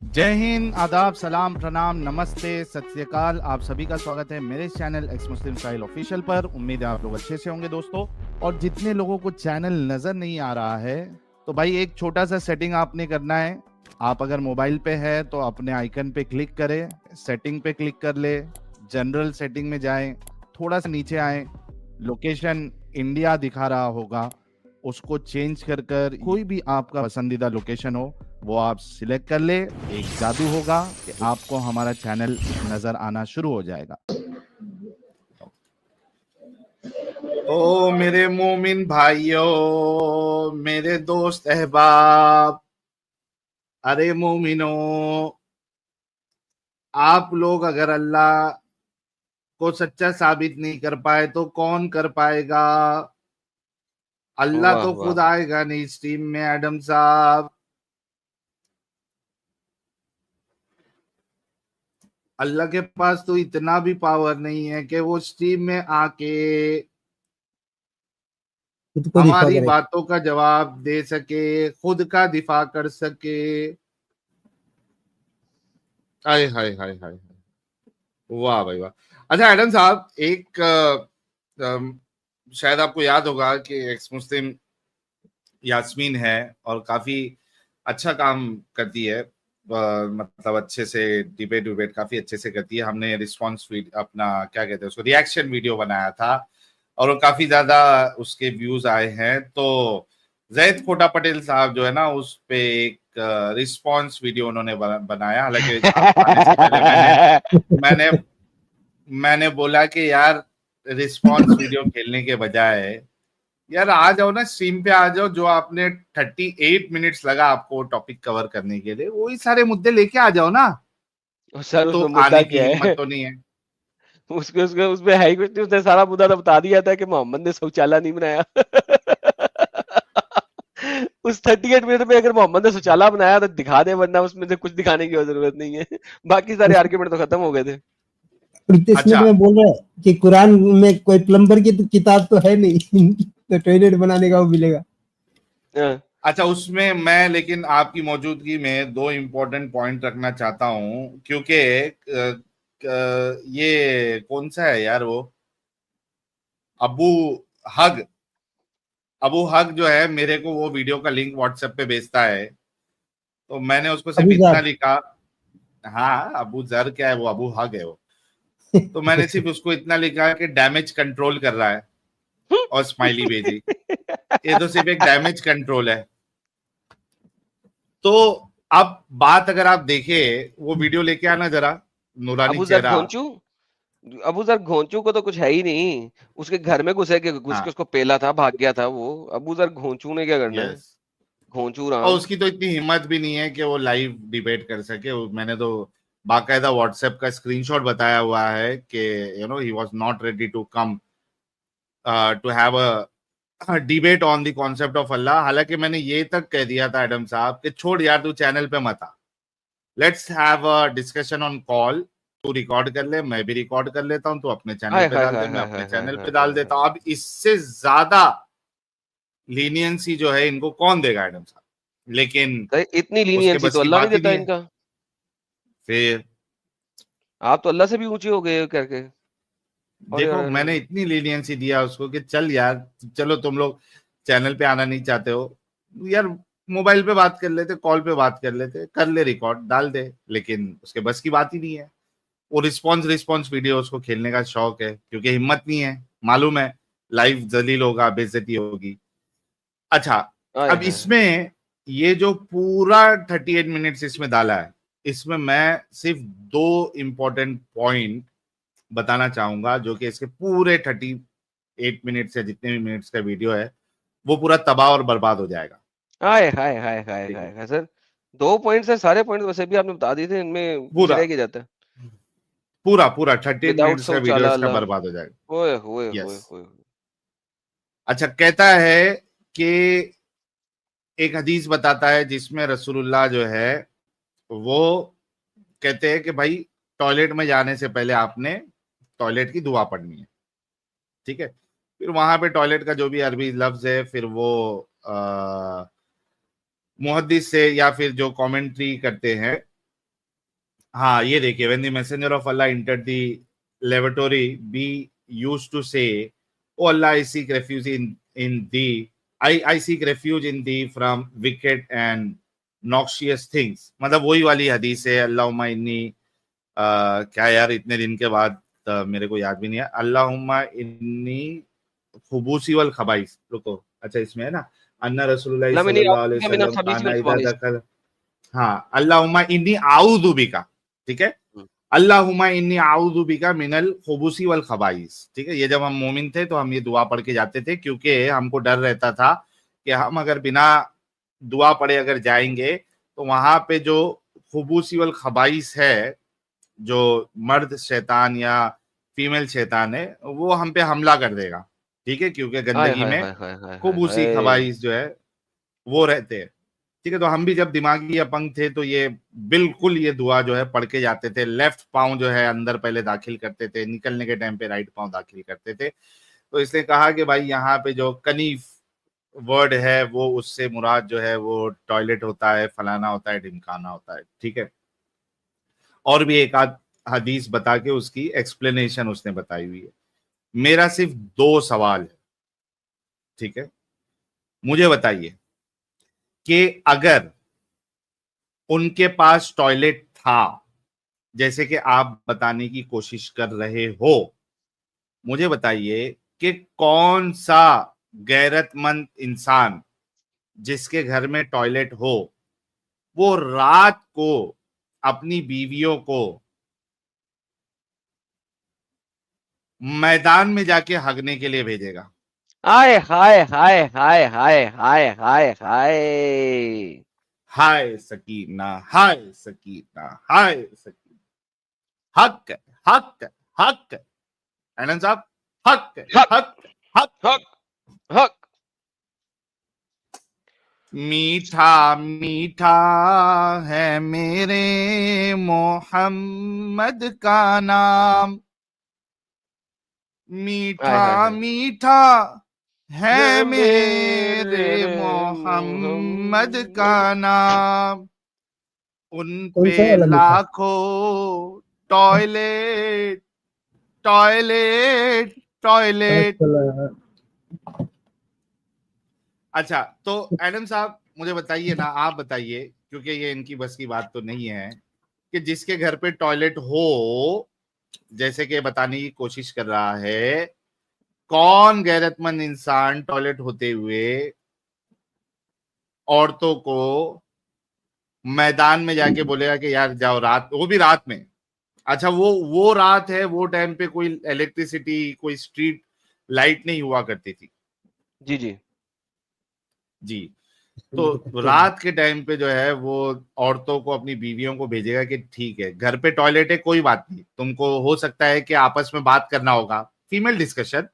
जय हिंद, आदाब, सलाम, प्रणाम, नमस्ते, सत श्री अकाल। आप सभी का स्वागत है मेरे चैनल एक्स मुस्लिम स्टाइल ऑफिशियल पर। उम्मीद है आप लोग अच्छे से होंगे दोस्तों। और जितने लोगों को चैनल नजर नहीं आ रहा है तो भाई एक छोटा सा सेटिंग आपने करना है। आप अगर मोबाइल पे है तो अपने आइकन पे क्लिक करें, सेटिंग पे क्लिक कर ले, जनरल सेटिंग में जाएं, थोड़ा सा नीचे आए, लोकेशन इंडिया दिखा रहा होगा, उसको चेंज कर कर कोई भी आपका पसंदीदा लोकेशन हो वो आप सिलेक्ट कर ले। एक जादू होगा कि आपको हमारा चैनल नजर आना शुरू हो जाएगा। ओ मेरे मोमिन भाइयों, मेरे दोस्त अहबाब, अरे मोमिनो, आप लोग अगर अल्लाह को सच्चा साबित नहीं कर पाए तो कौन कर पाएगा? अल्लाह वाह तो वाह खुद आएगा नहीं इस टीम में एडम साहब। अल्लाह के पास तो इतना भी पावर नहीं है कि वो स्ट्रीम में आके खुद को दिफा हमारी करे। बातों का जवाब दे सके, खुद का दिफा कर सके। हाय हाय हाय हाय, वाह भाई वाह। अच्छा एडम साहब, एक शायद आपको याद होगा कि एक्स मुस्लिम यास्मीन है और काफी अच्छा काम करती है। मतलब अच्छे से डिबेट विबेट काफी अच्छे से करती है। हमने रिस्पॉन्स अपना क्या कहते हैं उसको, रिएक्शन वीडियो बनाया था और वो काफी ज्यादा उसके व्यूज आए हैं। तो जैद खोटा पटेल साहब जो है ना, उस पे एक रिस्पॉन्स वीडियो उन्होंने बनाया। हालांकि आने से पहले मैंने मैंने मैंने बोला कि यार रिस्पॉन्स वीडियो खेलने के बजाय यार आ जाओ ना, स्ट्रीम पे आ जाओ। जो आपने 38 मिनट्स लगा आपको टॉपिक कवर करने के लिए, वही सारे मुद्दे लेके आ जाओ ना। सर, तो उसमें मुद्दा आने की क्या हिम्मत है? तो नहीं है। उसके उसके उसमें है ही कुछ नहीं। उसने सारा मुद्दा तो बता दिया था कि मोहम्मद ने शौचालय नहीं बनाया। उस 38 मिनट में अगर मोहम्मद ने शौचालय बनाया तो दिखा दे, वरना उसमें से कुछ दिखाने की जरूरत नहीं है। बाकी सारे आर्ग्यूमेंट तो खत्म हो गए थे। प्रीतेश अच्छा, मिनट में बोल रहा है कि कुरान में कोई प्लम्बर की तो किताब तो है नहीं। तो टॉयलेट बनाने का वो मिलेगा। हाँ, अच्छा, उसमें मैं लेकिन आपकी मौजूदगी में दो इम्पोर्टेंट पॉइंट रखना चाहता हूं, क्योंकि ये कौन सा है यार वो, अबू हग। अबू हग जो है मेरे को वो वीडियो का लिंक व्हाट्सएप पे भेजता है, तो मैंने उसको सिर्फ अबू इतना जर। लिखा। हाँ, अबू जर क्या है, वो अबू हग है वो। तो मैंने सिर्फ उसको इतना लिखा कि डैमेज कंट्रोल कर रहा है और स्माइली भेजी। ये तो सिर्फ एक डैमेज कंट्रोल है। तो अब बात अगर आप देखें, वो वीडियो लेके आना जरा, नूरानी अबू जर चेहरा। घोंचू। अबू जर घोंचू को तो कुछ है ही नहीं। उसके घर में घुस के हाँ, उसको पेला था, भाग गया था वो। अबू जर घोंचू ने क्या करना है? यस। घोंचू और राम। उसकी तो इतनी हिम्मत भी नहीं है कि वो लाइव डिबेट कर सके। मैंने तो बाकायदा व्हाट्सएप का स्क्रीनशॉट बताया हुआ है कि he was not ready to come to have a debate on the concept of Allah. हालांकि मैंने ये तक कह दिया था एडम साहब कि छोड़ यार, तू चैनल पे मत आ, let's have a discussion on call. तू रिकॉर्ड कर ले, मैं भी रिकॉर्ड कर लेता हूँ, तू अपने चैनल हाय पे हाय डाल दे, हाय मैं हाय अपने हाय हाय चैनल हाय पे डाल हाय देता हाय। हूँ। अब इससे ज्यादा लीनियंसी जो है इनको कौन देगा एडम साहब? लेकिन तो इतनी उसके लीनियंसी बस तो की अल्लाह नहीं बात ही देता नहीं है। इनका। फिर आप तो अल्लाह से भी ऊंचे हो गए करके। अरे देखो, अरे अरे मैंने अरे। इतनी लीनियंसी दिया उसको कि चल यार, चलो तुम लोग चैनल पे आना नहीं चाहते हो यार, मोबाइल पे बात कर लेते, कॉल पे बात कर लेते, कर ले रिकॉर्ड डाल दे। लेकिन उसके बस की बात ही नहीं है। वो रिस्पॉन्स रिस्पॉन्स वीडियो उसको खेलने का शौक है, क्योंकि हिम्मत नहीं है, मालूम है लाइव जलील होगा, बेइज्जती होगी। अच्छा, हाय अब हाय हाय। इसमें ये जो पूरा 38 मिनट्स इसमें डाला है, इसमें मैं सिर्फ दो इंपॉर्टेंट पॉइंट बताना चाहूंगा, जो कि इसके पूरे 38 मिनट्स या जितने भी मिनट्स का वीडियो है वो पूरा तबाह और बर्बाद हो जाएगा। हाय हाय हाय हाय ठीक हाय है, हाय सर। 2 पॉइंट से सारे पॉइंट वैसे भी आपने बता दिए थे, इनमें कुछ पूरा रह के जाता है। पूरा पूरा 38 मिनट्स विदाउट का वीडियो शौचालय इसका अल्लाह। बर्बाद हो जाएगा। ओए होए होए यस। होए। अच्छा, कहता है कि एक हदीस बताता है जिसमें रसूलुल्लाह जो है वो कहते हैं कि भाई टॉयलेट में जाने से पहले आपने टॉयलेट की दुआ पढ़नी है। ठीक है, फिर वहां पे टॉयलेट का जो भी अरबी लफ्ज है, फिर वो मुहद्दिस से या फिर जो कमेंट्री करते हैं हाँ ये देखिए, when the messenger of Allah entered the lavatory, be used to say, "Oh Allah, I seek refuge in thee. I seek refuge in thee from wicked and noxious things." मतलब वही वाली हदीस है, अल्लाहुम्मा इन्नी क्या यार, इतने दिन के बाद मेरे को याद भी नहीं है, अल्लाहुम्मा इन्नी खुबूसी वल खबाइस, रुको, अच्छा इसमें है ना, अन्ना रसूलुल्लाह लमिनी सल्लल्लाहु अलैहि मिनल वसल्लम खबीसी काना वल इदा खबाइस। दखल, हाँ, अल्लाहुम्मा इन्नी आऊदु बिका, ठीक है, हम्म। अल्लाहुम्मा इन्नी आऊदु बिका मिनल खुबूसी वल खबाइस, ठीक है। ये जब हम मोमिन थे तो हम ये दुआ पढ़ के जाते थे, क्योंकि हमको डर रहता था कि हम अगर बिना दुआ पढ़े अगर जाएंगे तो वहां पे जो खुबूसी वल खबाइस है, जो मर्द शैतान या फीमेल शैतान है, वो हम पे हमला कर देगा, ठीक है, क्योंकि हाय गंदगी हाय में हाय हाय हाय हाय खुबूसी हाय। खबाइस जो है वो रहते हैं, ठीक है। तो हम भी जब दिमागी अपंग थे तो ये बिल्कुल ये दुआ जो है पढ़ के जाते थे, लेफ्ट पाँव जो है अंदर पहले दाखिल करते थे, निकलने के टाइम पे राइट पाँव दाखिल करते थे। तो इसने कहा कि भाई यहाँ पे जो कनीफ वर्ड है वो उससे मुराद जो है वो टॉयलेट होता है, फलाना होता है, ढिमकाना होता है, ठीक है। और भी एक आध हदीस बता के उसकी एक्सप्लेनेशन उसने बताई हुई है। मेरा सिर्फ 2 सवाल है, ठीक है, मुझे बताइए कि अगर उनके पास टॉयलेट था, जैसे कि आप बताने की कोशिश कर रहे हो, मुझे बताइए कि कौन सा गैरतमंद इंसान जिसके घर में टॉयलेट हो, वो रात को अपनी बीवियों को मैदान में जाके हगने के लिए भेजेगा? हाय हाय हाय हाय हाय हाय हाय हाय। हाय सकीना, हाय सकीना, हाय सकीना, हक है, हक है, हक है, एनन साहब, हक है, हक हक है, हक है। हक हक। मीठा मीठा है मेरे मोहम्मद का नाम, हाय मीठा हाय हाय। मीठा है है मेरे मेरे मोहम्मद का मोहम्मद। नाम, उन कौन पे सा वाला मीठा? लाखों टॉयलेट, टॉयलेट, टॉयलेट। अच्छा, अच्छा, तो एडम साहब मुझे बताइए ना, आप बताइए, क्योंकि ये इनकी बस की बात तो नहीं है कि जिसके घर पे टॉयलेट हो, जैसे कि बताने की कोशिश कर रहा है, कौन गैरतमंद इंसान टॉयलेट होते हुए औरतों को मैदान में जाके बोलेगा कि यार जाओ, रात, वो भी रात में। अच्छा, वो रात है, वो टाइम पे कोई इलेक्ट्रिसिटी, कोई स्ट्रीट लाइट नहीं हुआ करती थी जी जी। जी। तो ये तो कच्चे में। रात के टाइम पे जो है वो औरतों को, अपनी बीवियों को भेजेगा कि ठीक है, घर पे टॉयलेट है, कोई बात नहीं, तुमको हो सकता है कि आपस में बात करना होगा, फीमेल डिस्कशन,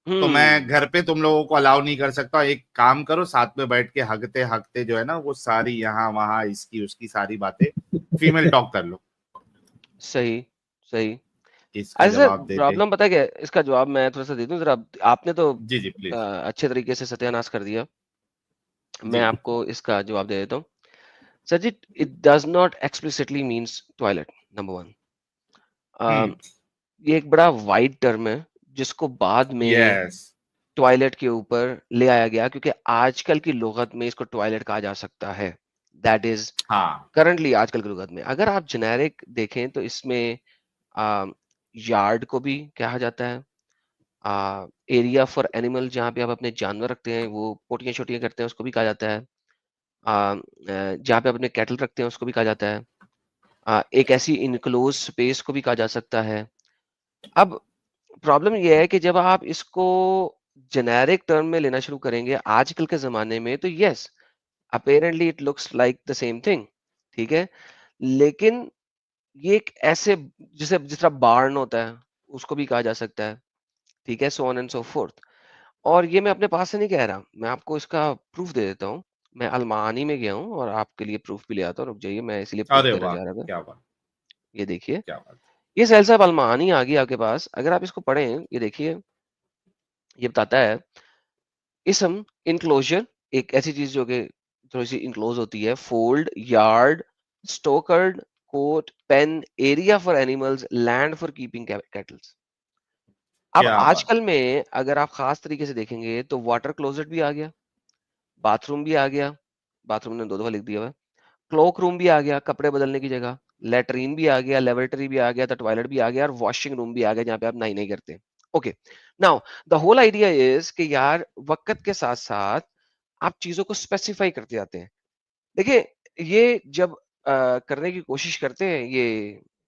तो मैं घर पे तुम लोगों को अलाउ नहीं कर सकता, एक काम करो, साथ में बैठ के हगते हगते जो है ना, वो सारी यहाँ वहां इसकी उसकी सारी बातें फीमेल टॉक कर लो। सही सही। इसका ऐसे जवाब देते। प्रॉब्लम पता है क्या है? इसका जवाब मैं थोड़ा सा दे दूं जरा। आपने तो जी जी प्लीज। अच्छे तरीके से सत्यानाश कर दिया। मैं जी। आपको इसका जवाब दे देता हूँ। Sir ji, it does not explicitly means toilet, number one. Hmm. ये एक बड़ा वाइड टर्म है जिसको बाद में यस। टॉयलेट के ऊपर ले आया गया, क्योंकि आजकल की लुगत में इसको टॉयलेट कहा जा सकता है। दैट इज हाँ। करंटली आजकल की लुगत में। अगर आप जेनेरिक देखें तो इसमें यार्ड को भी कहा जाता है। एरिया फॉर एनिमल, जहाँ पे आप अपने जानवर रखते हैं, वो पोटियां छोटियां करते हैं, उसको भी कहा जाता है। जहाँ पे आप अपने कैटल रखते हैं उसको भी कहा जाता है। एक ऐसी इनक्लोज स्पेस को भी कहा जा सकता है। अब प्रॉब्लम ये है कि जब आप इसको जेनेरिक टर्म में लेना शुरू करेंगे आजकल के ज़माने में, तो yes, apparently it looks like the same thing, ठीक है? लेकिन ये एक ऐसे, जैसे जिस तरह बार्न होता है, उसको भी कहा जा सकता है, ठीक है? So on and so fourth. और ये मैं अपने पास से नहीं कह रहा, मैं आपको इसका प्रूफ दे देता हूँ। मैं अलमानी में गया हूँ और आपके लिए प्रूफ भी ले आता हूँ, रुक जाइए, मैं इसीलिए प्रूफ अरे देना वाह, चाह रहा था। क्या बात, ये देखिए, क्या बात। ये सहल साहब अलमानी आ गई आपके पास, अगर आप इसको पढ़ें, ये देखिए, ये बताता है इसम इनक्लोजर, एक ऐसी चीज जो कि थोड़ी सी इनक्लोज होती है, fold, yard, stockade, cote pen, area for animals, land for keeping cattles. अब क्या बात। आजकल में अगर आप खास तरीके से देखेंगे तो वाटर क्लोजेट भी आ गया, बाथरूम भी आ गया, बाथरूम ने 2 दफा लिख दिया हुआ है, क्लोक रूम भी आ गया कपड़े बदलने की जगह, लेटरीन भी आ गया, लेबोरेटरी भी आ गया, द टॉयलेट भी आ गया और वॉशिंग रूम भी आ गया जहाँ पे आप नहाई नहीं करते। Okay, now the whole idea is कि यार वक्त के साथ साथ आप चीजों को स्पेसिफाई करते जाते हैं। देखिए, ये जब करने की कोशिश करते हैं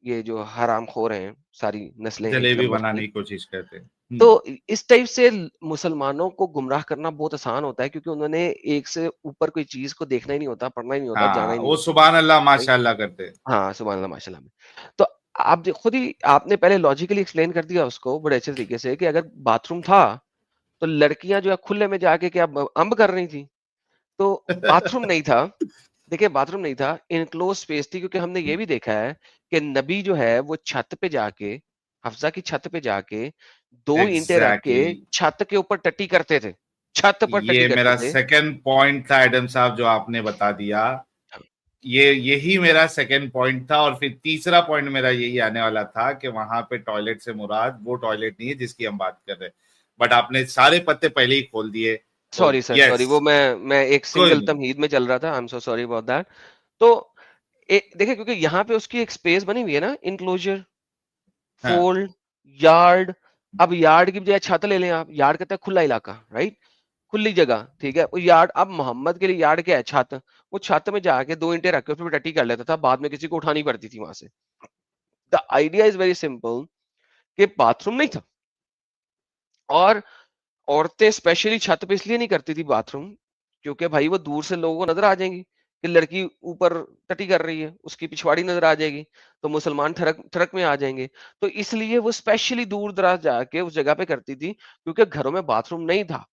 ये जो हरामखोर हैं सारी नस्लें एक जलेबी नंबर बनाने की, की कोशिश करते हैं। तो इस टाइप से मुसलमानों को गुमराह करना बहुत आसान होता है क्योंकि उन्होंने एक से ऊपर कोई चीज को देखना ही नहीं होता, पढ़ना ही नहीं होता, जाना हाँ, ही नहीं वो होता। सुभान अल्लाह राइट? माशाअल्लाह करते हैं। हाँ, सुभान अल्लाह माशाल्लाह में। तो आप खुद ही आपने पहले लॉजिकली एक्सप्लेन कर दिया उसको बड़े अच्छे तरीके से कि अगर बाथरूम था तो लड़कियां जो है खुले में जाके क्या अम्ब कर रही थी, तो बाथरूम नहीं था। देखिए, बाथरूम नहीं था, इनक्लोज स्पेस थी, क्योंकि हमने ये भी देखा है कि नबी जो है वो छत पे जाके, हफ्सा की छत पे जाके 2 ईंटें रख के एग्जैक्टली। छत के ऊपर टट्टी करते थे, छत पर टट्टी ये करते मेरा थे। सेकंड पॉइंट था एडम साहब जो आपने बता दिया। ये यही मेरा सेकंड पॉइंट था, और फिर तीसरा पॉइंट मेरा यही आने वाला था कि वहां पे टॉयलेट से मुराद वो टॉयलेट नहीं है जिसकी हम बात कर रहे हैं, बट आपने सारे पत्ते पहले ही खोल दिए। तो सॉरी सर, सॉरी, यस, वो मैं एक कोई सिंगल नहीं। तमहीद में चल रहा था, I am so sorry about that. तो देखिए, क्योंकि यहाँ पे उसकी एक स्पेस बनी हुई है ना, इनक्लोजर, हाँ, फोल्ड, यार्ड। अब यार्ड की बजाय छत ले लें आप, यार्ड कहता है खुला इलाका, राइट, खुली जगह, ठीक है। वो यार्ड, अब मोहम्मद के लिए यार्ड क्या है? छत। वो छत में जाके 2 ईंटें रख के उसमें टट्टी कर लेता था, बाद में किसी को उठानी पड़ती थी वहां से। The idea is very simple कि बाथरूम नहीं था, और औरतें स्पेशली छत पे इसलिए नहीं करती थी बाथरूम क्योंकि भाई वो दूर से लोगों को नजर आ जाएंगी कि लड़की ऊपर टटी कर रही है, उसकी पिछवाड़ी नजर आ जाएगी, तो मुसलमान ठरक ठरक में आ जाएंगे। तो इसलिए वो स्पेशली दूर दराज जाके उस जगह पे करती थी, क्योंकि घरों में बाथरूम नहीं था।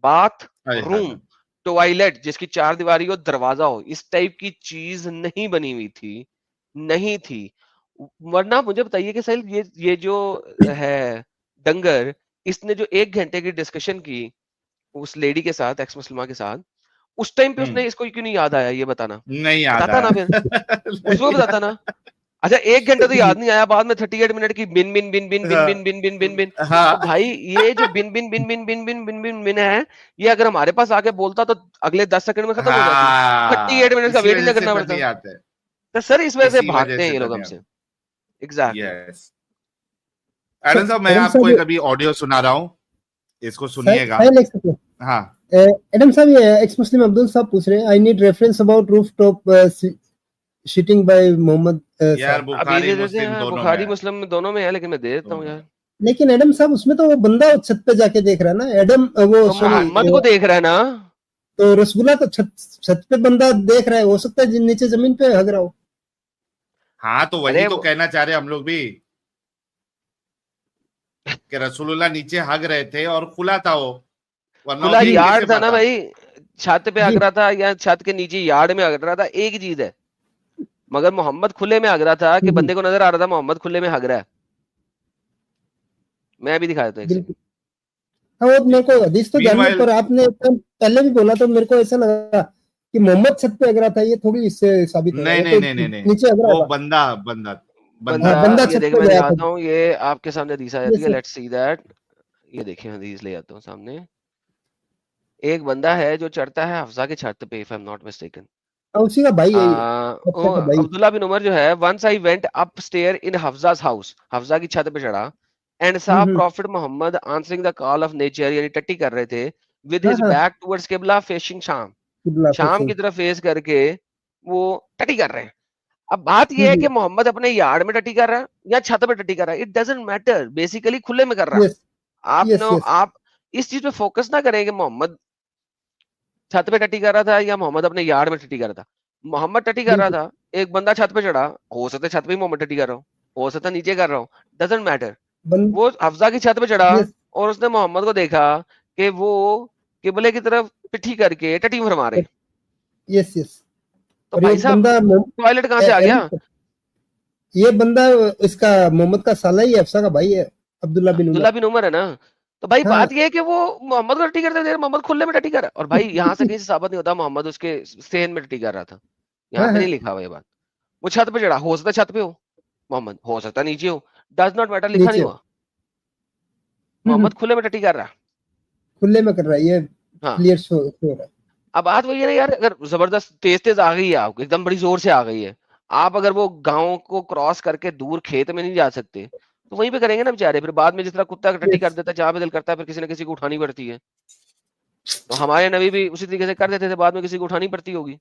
बाथ हाय हाय रूम, हाय। टॉयलेट जिसकी 4 दीवारी हो, दरवाजा हो, इस टाइप की चीज नहीं बनी हुई थी, नहीं थी। वरना मुझे बताइए कि साहिल, ये जो है डंगर, इसने जो 1 घंटे की डिस्कशन की उस लेडी के साथ, एक्स मुस्लिमा के साथ, उस टाइम पे उसने इसको क्यों नहीं याद आया? ये बताना, नहीं याद बताता आया। ना फिर, उसको भी बताता ना। अच्छा, 1 घंटा तो याद नहीं आया, बाद में 38 मिनट की बिन बिन बिन बिन बिन बिन बिन बिन बिन बिन। तो हाँ भाई, ये जो बिन बिन बिन बिन बिन बिन बिन बिन बिन है, ये अगर हमारे पास आके बोलता तो अगले 10 सेकंड में खत्म हो जाती। हाँ, 38 मिनट का इसी वेट ही वजह ना से करना फिर पड़ता। नहीं आते हैं। तो सर, इस वजह से इसी वजह भागते हैं से ये फिर लोग नहीं हमसे। आते। एग्जैक्टली। यस। एडम साहब, मैं एडम आपको साहब, एक अभी ऑडियो सुना रहा हूँ, इसको सुनिएगा। साहिल एक सेकंड। हाँ, एडम साहब, ये एक्स मुस्लिम अब्दुल साहब पूछ रहे हैं, I need reference about roof top sheeting by Mohammad Yar साहब। अभी बुखारी दे देते मुस्लिम हैं, दोनों में बुखारी है, मुस्लिम में दोनों में है, लेकिन मैं दे देता हूँ दोनों में। यार। लेकिन एडम साहब, उसमें तो वो बंदा छत पे जाके देख रहा है ना, एडम वो तो सॉरी, मोहम्मद को देख रहा है ना। तो रसगुल्ला तो छत छत पे बंदा देख रहा है, हो सकता है नीचे जमीन पे हग रहा हो। हाँ, तो वही अरे तो कहना चाह रहे हम लोग भी, कि रसूलुल्लाह नीचे हग रहे थे और खुला था वो, वरना खुला वो देख कैसे यार्ड था ना पाता। भाई, छत पे हग जी। रहा था या छत के नीचे यार्ड में हग रहा था, एक ही चीज है। मगर मोहम्मद खुले में हग रहा था कि बंदे को नजर आ रहा था मोहम्मद खुले में हग रहा है। मैं भी दिखा देता हूँ एक सेकंड। बिल्कुल। हाँ, वो मेरे को हदीस तो ध्यान नहीं, मीनवाइल, पर आपने पहले भी बोला तो मेरे को ऐसा लगा कि मोहम्मद छत पे हग रहा था, ये थोड़ी इससे साबित होगा, नहीं वो नहीं तो नहीं नहीं नहीं, नीचे हग रहा वो था। बंदा बंदा बंदा बंदा, हाँ, बंदा ये छत देख पे मैं गया था। दिखाता हूँ, ये आपके सामने हदीस आ ये जाती है, सर, लेट्स सी दैट। ये देखिए, हदीस ले आता हूँ सामने। एक बंदा है जो चढ़ता है हफ्सा की छत पे, if I am not mistaken. उसी का भाई है ये, हफ्सा का भाई। अब्दुल्ला बिन उमर जो है, once I went up stair in Hafsa's house, Hafsa की छत पे चढ़ा, एंड सा hmm. Prophet Muhammad answering the call of nature, यानी टट्टी कर रहे थे, विद हाँ हिज हाँ, बैक टुवर्ड्स किबला फेसिंग शाम, किबला शाम फेसिंग। की तरफ फेस करके वो टट्टी कर रहे हैं। अब बात यह है कि मोहम्मद अपने यार्ड में टट्टी कर रहा है या छत पे टट्टी कर रहा है, इट डजंट मैटर, बेसिकली खुले में कर रहा है। यस आप यस नो, यस। आप इस चीज पे फोकस ना करें कि मोहम्मद छत पे टट्टी कर रहा था या मोहम्मद अपने यार्ड में टट्टी कर रहा था। मोहम्मद टट्टी कर रहा बिल्कुल। था, एक बंदा छत पे चढ़ा, हो सकता है छत पे ही मोहम्मद टट्टी कर रहा हो सकता है नीचे कर रहा हूँ, डजंट मैटर। बंद। वो हफ्जा की छत पे चढ़ा यस और उसने मोहम्मद को देखा कि वो किबले की तरफ पिट्ठी करके टट्टी फरमा रहे हैं। Yes yes. तो और ये भाई साहब, बंदा टॉयलेट कहाँ से आ गया? ये बंदा इसका मोहम्मद का साला ही है, अफसा का भाई है, अब्दुल्ला बिन अब्दुल्ला उमर। बिन उमर है ना। तो भाई हाँ। बात ये है कि वो मोहम्मद को टट्टी करते थे, मोहम्मद खुले में टट्टी कर रहा है। और भाई यहाँ से कहीं से साबित नहीं होता मोहम्मद उसके सेहन में टट्टी कर रहा था, यहाँ हाँ पे हाँ। नहीं लिखा हुआ ये बात। वो छत पे चढ़ा, हो सकता है छत पे हो मोहम्मद, हो सकता है नीचे हो, डज नॉट मैटर, लिखा नीचे नहीं हो। हुआ। मोहम्मद खुले में टट्टी कर रहा है। खुले में कर रहा है, ये हाँ, क्लियर शो हो रहा है। अब बात वही है ना यार, अगर जबरदस्त तेज तेज आ गई है आपको, एकदम बड़ी जोर से आ गई है, आप अगर वो गांव को क्रॉस करके दूर खेत में नहीं जा सकते, तो वहीं पे करेंगे ना बेचारे। फिर बाद में जिस तरह कुत्ता टट्टी कर यस। देता है, जहां पे दिल करता है, फिर किसी न किसी को उठानी पड़ती है। तो हमारे नबी भी उसी तरीके से कर देते थे, बाद में किसी को उठानी पड़ती होगी।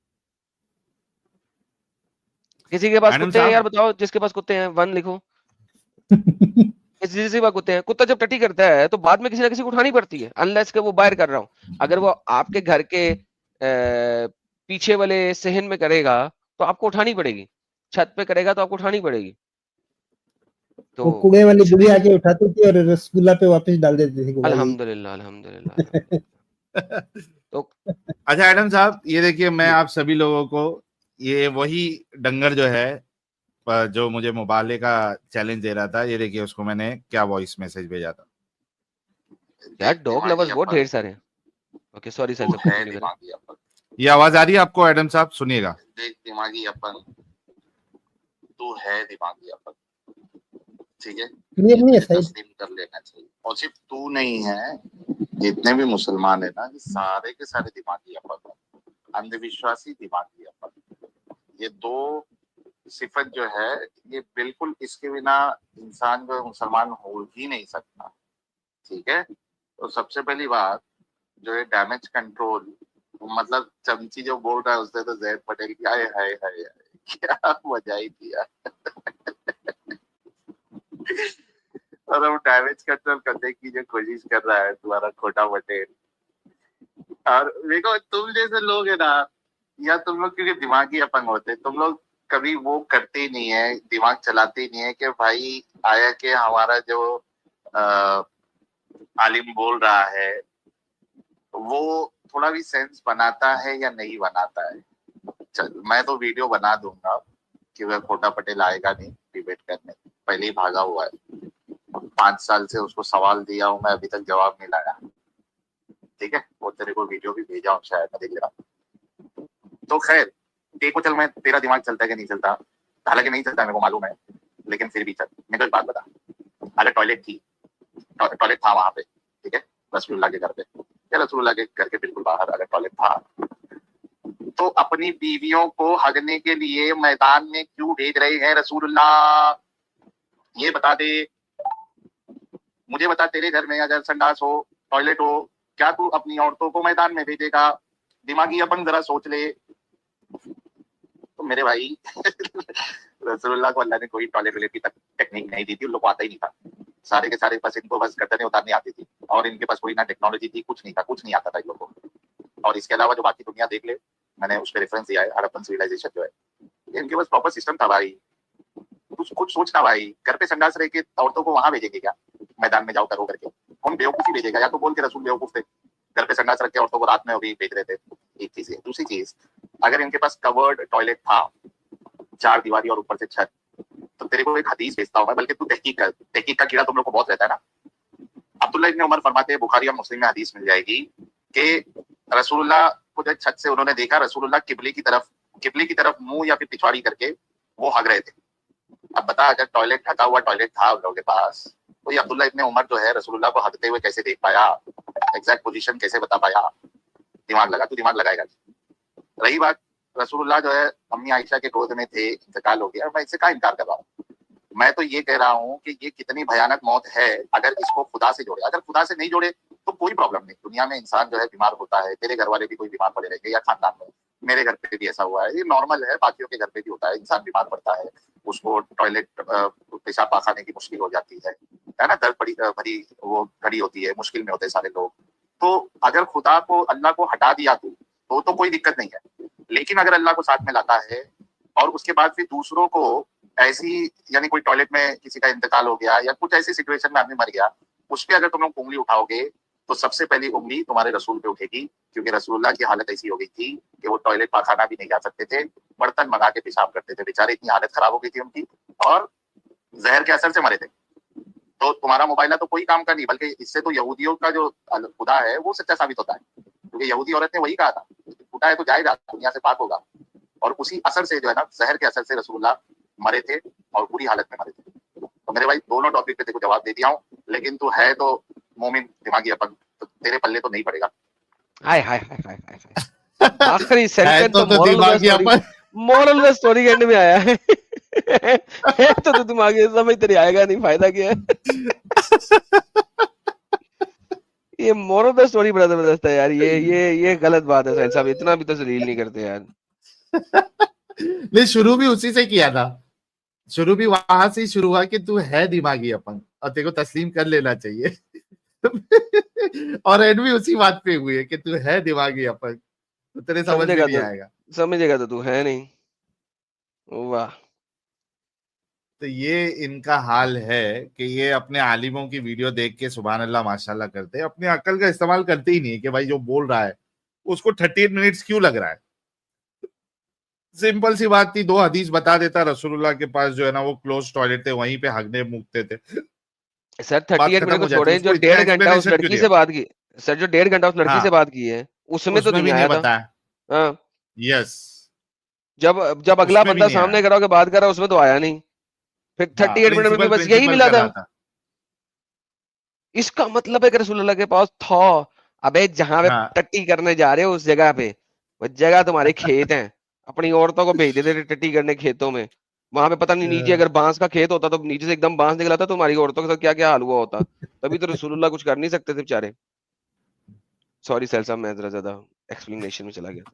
किसी के पास एडम कुत्ते हैं यार, साहब, बताओ जिसके पास कुत्ते हैं, वन लिखो। किसी के पास कुत्ते हैं, कुत्ता जब टट्टी करता है तो बाद में किसी ना किसी को उठानी पड़ती है, अनलेस के वो बाहर कर रहा हूँ। अगर वो आपके घर के पीछे वाले सहन में करेगा तो आपको उठानी पड़ेगी, छत पे करेगा तो आपको उठानी पड़ेगी। तो वो कुएं वाली बुढ़ी इसीलिए आके उठाती थी और रसगुल्ला पे वापस डाल देती थी, हुआ यही। अल्हम्दुलिल्लाह, अल्हम्दुलिल्लाह, अल्हम्दुलिल्लाह। तो अच्छा एडम साहब, ये देखिए, मैं आप सभी लोगों को ये वही डंगर जो है, जो मुझे मोबाइल का चैलेंज दे रहा था, ये देखिए उसको मैंने क्या वॉइस मैसेज भेजा था। यार देख डॉग दिमागी लवर्स बहुत अपन, ढेर सारे हैं। ओके सॉरी सर, तू सब है कंटिन्यू करें। दिमागी अपन, ये आवाज आ रही है आपको एडम साहब? सुनिएगा। देख दिमागी अपन, तू है दिमागी अपन, ठीक है। क्लियर ये नहीं है तुझे साइड। तस्लीम कर लेना चाहिए। और सिर्फ तू नहीं है, जितने भी मुसलमान है ना, ये सारे के सारे दिमागी अपन हैं। अंधविश्वासी दिमागी अपन, ये दो सिफत जो है, ये बिल्कुल इसके बिना इंसान जो मुसलमान हो ही नहीं सकता, ठीक है। तो सबसे पहली बात जो है डैमेज कंट्रोल, मतलब चमची जो बोल रहा है उससे तो जैद पटेल की आए हाय हाय हाय, क्या मजा ही दिया। और अब डैमेज कंट्रोल करने की जो कोशिश कर रहा है तुम्हारा खोटा पटेल। और देखो तुम जैसे लोग है ना, या तुम लोग क्योंकि दिमागी अपंग होते, तुम लोग कभी वो करते ही नहीं है, दिमाग चलाते ही नहीं है कि भाई आया कि हमारा जो आलिम बोल रहा है वो थोड़ा भी सेंस बनाता है या नहीं बनाता है। चल मैं तो वीडियो बना दूंगा कि वह खोटा पटेल आएगा नहीं डिबेट करने, पहले ही भागा हुआ है। 5 साल से उसको सवाल दिया हूं मैं, अभी तक जवाब नहीं लाया, ठीक है। वो तेरे को वीडियो भी भेजा हूं शायद, मैं देख रहा। तो खैर देखो, चल मैं तेरा दिमाग चलता है कि नहीं चलता, हालांकि नहीं चलता मेरे को मालूम है, लेकिन फिर भी चल मेरे को एक बात बता। अगर टॉयलेट थी, टॉयलेट था वहां पे, ठीक है, रसूलुल्लाह के घर पे, या रसूलुल्लाह के घर के बिल्कुल बाहर अगर टॉयलेट था, तो अपनी बीवियों को हगने के लिए मैदान में क्यों भेज रहे हैं रसूलुल्लाह? ये बता दे मुझे, बता। तेरे घर में अगर संडास हो, टॉयलेट हो, क्या तू अपनी औरतों को मैदान में भेजेगा? दिमागी अपन जरा सोच ले। तो मेरे भाई रसूलुल्लाह को अल्लाह ने कोई टॉयलेट वाले की टेक्निक नहीं दी थी, उन लोग को आता ही नहीं था। सारे के सारे बस इनको बस गर्दनें उतारनी आती थी, और इनके पास कोई ना टेक्नोलॉजी थी, कुछ नहीं था, कुछ नहीं आता था इन लोगों को। और इसके अलावा जो बाकी दुनिया देख ले, मैंने उस पर रेफरेंस दिया है, हड़प्पन सिविलाइजेशन जो है, इनके पास प्रॉपर सिस्टम था भाई। तू खुद सोचना भाई, घर पे संडास रह के औरतों को वहां भेजेंगे क्या? मैदान में जाओ करो करके कौन बेवकूफी भेजेगा? या तो बोल के रसूल बेवकूफ थे, घर पे संडास रख के औरतों को रात में भी भेज रहे थे। एक चीज है। दूसरी चीज, अगर इनके पास कवर्ड टॉयलेट था, 4 दीवारी और ऊपर से छत, तो तेरे को एक हदीस भेजता हूं मैं, बल्कि तू तहकीक का कीड़ा तुम लोग को बहुत रहता है ना। अब्दुल्लाह इब्न उमर फरमाते हैं, बुखारी और मुस्लिम में हदीस मिल जाएगी कि रसूलुल्लाह को जब छत से उन्होंने देखा, रसूलुल्लाह किबले की तरफ मुंह या फिर पिछवाड़ी करके वो हग रहे थे। अब बता, अगर टॉयलेट ढका हुआ टॉयलेट था उन लोगों के पास, तो ये अब्दुल्लाह इब्न उमर जो है रसूलुल्लाह को हगते हुए कैसे देख पाया? एग्जैक्ट पोजीशन कैसे बता पाया? दिमाग लगा, तू दिमाग लगाएगा। रही बात, रसूलुल्लाह जो है अम्मी आयशा के गोद में थे, इंतकाल हो गया, मैं इससे क्या इनकार कर रहा हूँ। मैं तो ये कह रहा हूँ कि ये कितनी भयानक मौत है अगर इसको खुदा से जोड़े। अगर खुदा से नहीं जोड़े तो कोई प्रॉब्लम नहीं। दुनिया में इंसान जो है बीमार होता है, तेरे घर वाले भी कोई बीमार पड़े रहेंगे या खानदान में, मेरे घर पे भी ऐसा हुआ है, ये नॉर्मल है, बाकियों के घर पे भी होता है, इंसान बीमार पड़ता है, उसको टॉयलेट पेशाब पास आने की मुश्किल हो जाती है ना, दर्द बड़ी भरी वो घड़ी होती है, मुश्किल में होते हैं सारे लोग। तो अगर खुदा को, अल्लाह को हटा दिया तो कोई दिक्कत नहीं है। लेकिन अगर अल्लाह को साथ में लाता है और उसके बाद फिर दूसरों को ऐसी, यानी कोई टॉयलेट में किसी का इंतकाल हो गया या कुछ ऐसी सिचुएशन में आदमी मर गया, उस पर अगर तुम लोग उंगली उठाओगे तो सबसे पहली उंगली तुम्हारे रसूल पे उठेगी, क्योंकि रसूलुल्लाह की हालत ऐसी हो गई थी कि वो टॉयलेट पाखाना भी नहीं जा सकते थे, बर्तन मंगा के पेशाब करते थे बेचारे, इतनी हालत खराब हो गई थी उनकी, और जहर के असर से मरे थे। तो तुम्हारा मोबाइल तो कोई काम का नहीं, बल्कि इससे तो यहूदियों का जो खुदा है वो सच्चा साबित होता है, क्योंकि यहूदी औरत ने वही कहा था, खुदा है तो जाएगा, दुनिया से पाक होगा। और उसी असर से जो है ना, जहर के असर से रसूलुल्लाह मरे थे और बुरी हालत में मरे थे। तो मेरे भाई दोनों टॉपिक पे तेरे को जवाब दे दिया हूँ, लेकिन तू है तो मोमिन दिमागी अपन, तो तेरे पल्ले तो नहीं पड़ेगा। हाय हाय हाय हाय हाय हाय। आखिरी सेंटेंस तो दिमागी मोरल में स्टोरी के एंड में आया है। तो दिमागी समझ तेरी आएगा नहीं, फायदा क्या है। ये मोरल में स्टोरी बड़ा जबरदस्त है यार। ये गलत बात है साहिल साहब, इतना भी तो जलील नहीं करते यार। नहीं, शुरू भी उसी से किया था, शुरू भी वहां से ही शुरू हुआ कि तू है दिमागी अपन और तेरे को तस्लीम कर लेना चाहिए। और एंड भी उसी बात पे हुई है कि तू है दिमागी अपन, तो तेरे समझ में नहीं आएगा। समझेगा तो तू है नहीं। वाह। तो ये इनका हाल है कि ये अपने आलिमों की वीडियो देख के सुभान अल्लाह माशाल्लाह करते हैं, अपनी अक्ल का इस्तेमाल करते ही नहीं है कि भाई जो बोल रहा है उसको 38 मिनट्स क्यों लग रहा है। सिंपल सी बात थी, 2 हदीस बता देता, रसूलुल्लाह के पास जो है ना वो क्लोज टॉयलेट थे, वहीं पे हगने मुकते थे। सर 38 मिनट को छोड़े, जो 1.5 घंटा उस लड़की से बात की, सर जो 1.5 घंटा उस लड़की से बात की है उसमें तो नहीं आया था। हाँ यस, जब अगला बंदा सामने करा के बात कर रहा उसमें तो आया नहीं। फिर 38 मिनट में भी बस यही मिला था। इसका मतलब है कि रसूलुल्लाह के पास था। अबे जहां पे टट्टी करने जा रहे हो उस जगह पे, वो जगह तुम्हारे खेत हैं, अपनी औरतों को भेज देते थे टट्टी करने खेतों में। वहां पे पता नहीं नीचे अगर बांस का खेत होता तो नीचे से एकदम बांस निकला था, तुम्हारी औरतों के साथ क्या क्या हाल हुआ होता। तभी तो रसूलुल्लाह कुछ कर नहीं सकते थे बेचारे। सॉरी साहिल साहब, मैं जरा ज्यादा एक्सप्लेनेशन में चला गया।